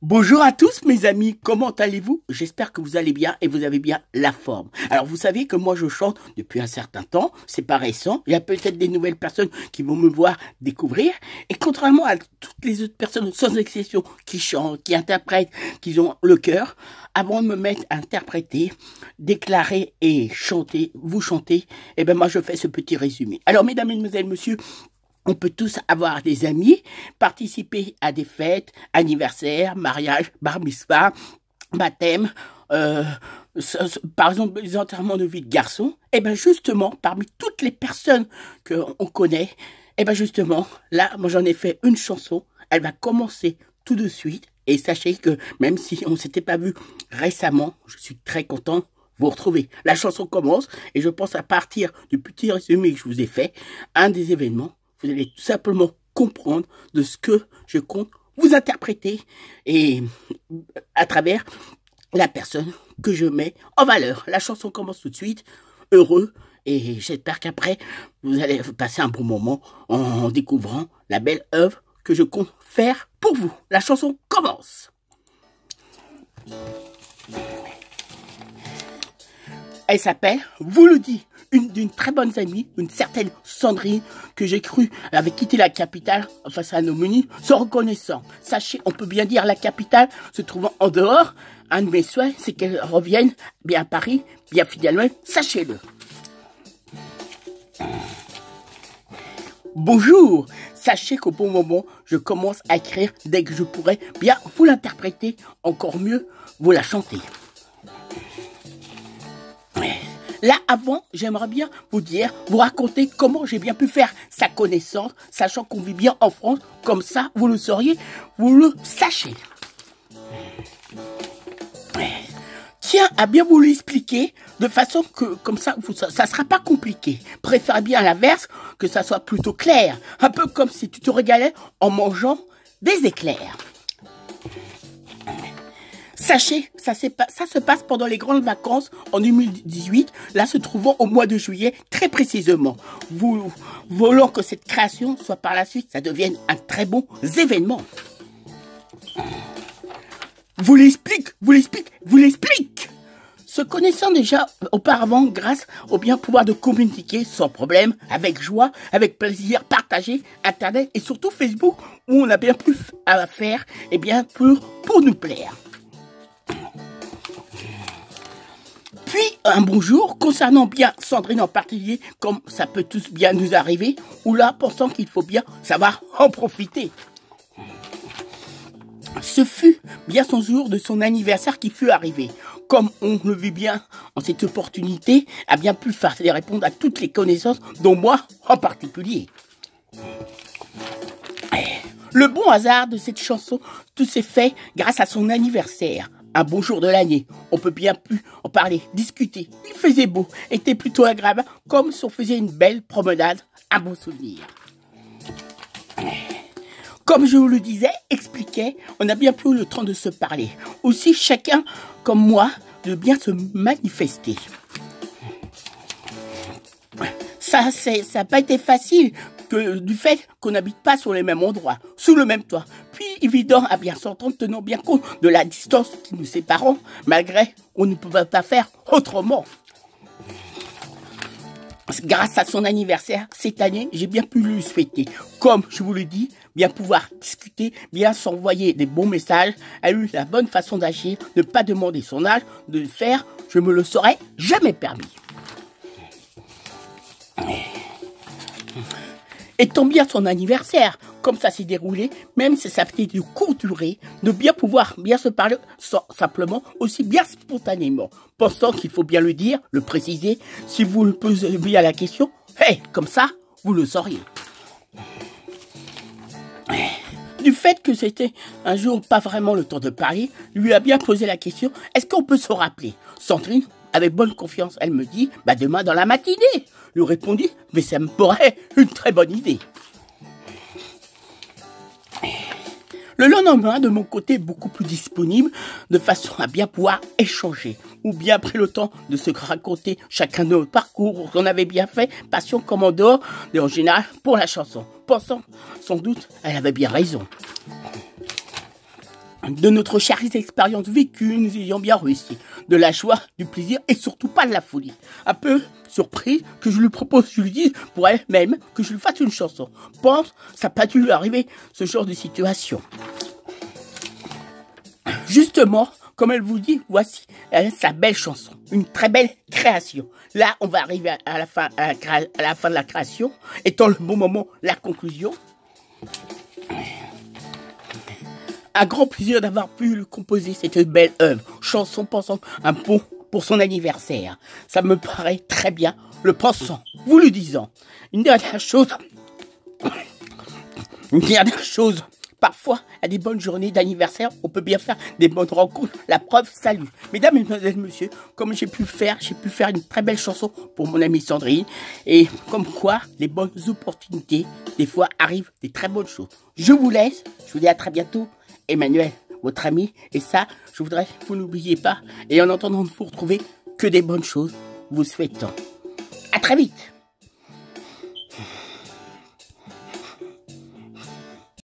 Bonjour à tous mes amis, comment allez-vous? J'espère que vous allez bien et vous avez bien la forme. Alors vous savez que moi je chante depuis un certain temps, c'est pas récent, il y a peut-être des nouvelles personnes qui vont me voir découvrir et contrairement à toutes les autres personnes sans exception qui chantent, qui interprètent, qui ont le cœur, avant de me mettre à interpréter, déclarer et chanter, vous chanter, et ben moi je fais ce petit résumé. Alors mesdames, mesdemoiselles, messieurs, on peut tous avoir des amis, participer à des fêtes, anniversaires, mariages, bar mitzvah, baptême, par exemple les enterrements de vie de garçons. Et bien justement, parmi toutes les personnes qu'on connaît, et bien justement, là, moi j'en ai fait une chanson, elle va commencer tout de suite. Et sachez que même si on ne s'était pas vu récemment, je suis très content de vous retrouver. La chanson commence et je pense à partir du petit résumé que je vous ai fait, un des événements, vous allez tout simplement comprendre de ce que je compte vous interpréter et à travers la personne que je mets en valeur. La chanson commence tout de suite, heureux, et j'espère qu'après, vous allez passer un bon moment en découvrant la belle œuvre que je compte faire pour vous. La chanson commence. Elle s'appelle Vous le dit, une d'une très bonne amie, une certaine Sandrine, que j'ai cru avait quitté la capitale face à nos menus, se reconnaissant. Sachez, on peut bien dire la capitale se trouvant en dehors. Un de mes souhaits, c'est qu'elle revienne bien à Paris, bien fidèlement, sachez-le. Bonjour, sachez qu'au bon moment, je commence à écrire dès que je pourrai bien vous l'interpréter, encore mieux, vous la chanter. Là, avant, j'aimerais bien vous raconter comment j'ai bien pu faire sa connaissance, sachant qu'on vit bien en France, comme ça, vous le sauriez, vous le sachez. Tiens, à bien vous l'expliquer, de façon que, comme ça, ça sera pas compliqué. Préfère bien l'inverse, que ça soit plutôt clair. Un peu comme si tu te régalais en mangeant des éclairs. Sachez, ça se passe pendant les grandes vacances en 2018, là se trouvant au mois de juillet, très précisément. Voulant que cette création soit par la suite, ça devienne un très bon événement. Vous l'explique. Se connaissant déjà auparavant grâce au bien pouvoir de communiquer sans problème, avec joie, avec plaisir, partager Internet et surtout Facebook où on a bien plus à faire et bien plus pour nous plaire. Puis, un bonjour, concernant bien Sandrine en particulier, comme ça peut tous bien nous arriver, ou là, pensant qu'il faut bien savoir en profiter. Ce fut bien son jour de son anniversaire qui fut arrivé. Comme on le vit bien en cette opportunité, a bien pu faire répondre à toutes les connaissances, dont moi en particulier. Le bon hasard de cette chanson, tout s'est fait grâce à son anniversaire. Un beau jour de l'année, on peut bien plus en parler, discuter. Il faisait beau, était plutôt agréable, comme si on faisait une belle promenade, un bon souvenir. Comme je vous le disais, expliquais, on a bien plus eu le temps de se parler. Aussi, chacun, comme moi, de bien se manifester. Ça n'a pas été facile, du fait qu'on n'habite pas sur les mêmes endroits, sous le même toit. Puis, évident à bien s'entendre, tenant bien compte de la distance qui nous sépare, malgré on ne pouvait pas faire autrement. Grâce à son anniversaire, cette année, j'ai bien pu lui souhaiter, comme je vous le dis, bien pouvoir discuter, bien s'envoyer des bons messages. Elle a eu la bonne façon d'agir, ne pas demander son âge, de le faire, je me le serais jamais permis. Étant bien son anniversaire, comme ça s'est déroulé, même si ça a été de courte durée, de bien pouvoir bien se parler simplement, aussi bien spontanément, pensant qu'il faut bien le dire, le préciser, si vous le posez bien la question, comme ça, vous le sauriez. Du fait que c'était un jour pas vraiment le temps de parler, lui a bien posé la question, est-ce qu'on peut se rappeler? Sandrine, avec bonne confiance, elle me dit, demain dans la matinée. Lui répondit, mais ça me paraît une très bonne idée. Le lendemain, de mon côté, beaucoup plus disponible, de façon à bien pouvoir échanger, ou bien pris le temps de se raconter chacun de nos parcours qu'on avait bien fait, passion comme en dehors, et en général pour la chanson. Pensant, sans doute, elle avait bien raison. de notre chère expérience vécue, nous ayons bien réussi. De la joie, du plaisir et surtout pas de la folie. Un peu surprise que je lui propose, je lui dis pour elle-même que je lui fasse une chanson. Pense, ça n'a pas dû lui arriver ce genre de situation. Justement, comme elle vous dit, voici sa belle chanson. Une très belle création. Là, on va arriver à la fin de la création. Étant le bon moment, la conclusion. Un grand plaisir d'avoir pu composer cette belle œuvre. Chanson pensant un bon pour son anniversaire. Ça me paraît très bien, le pensant, vous le disant. Une dernière chose. Parfois, à des bonnes journées d'anniversaire, on peut bien faire des bonnes rencontres. La preuve, salut. Mesdames, mesdemoiselles, messieurs, comme j'ai pu faire une très belle chanson pour mon amie Sandrine. Et comme quoi, les bonnes opportunités, des fois, arrivent des très bonnes choses. Je vous laisse. Je vous dis à très bientôt. Emmanuel, votre ami. Et ça, je voudrais que vous n'oubliez pas. Et en entendant de vous retrouver, que des bonnes choses vous souhaitant. À très vite.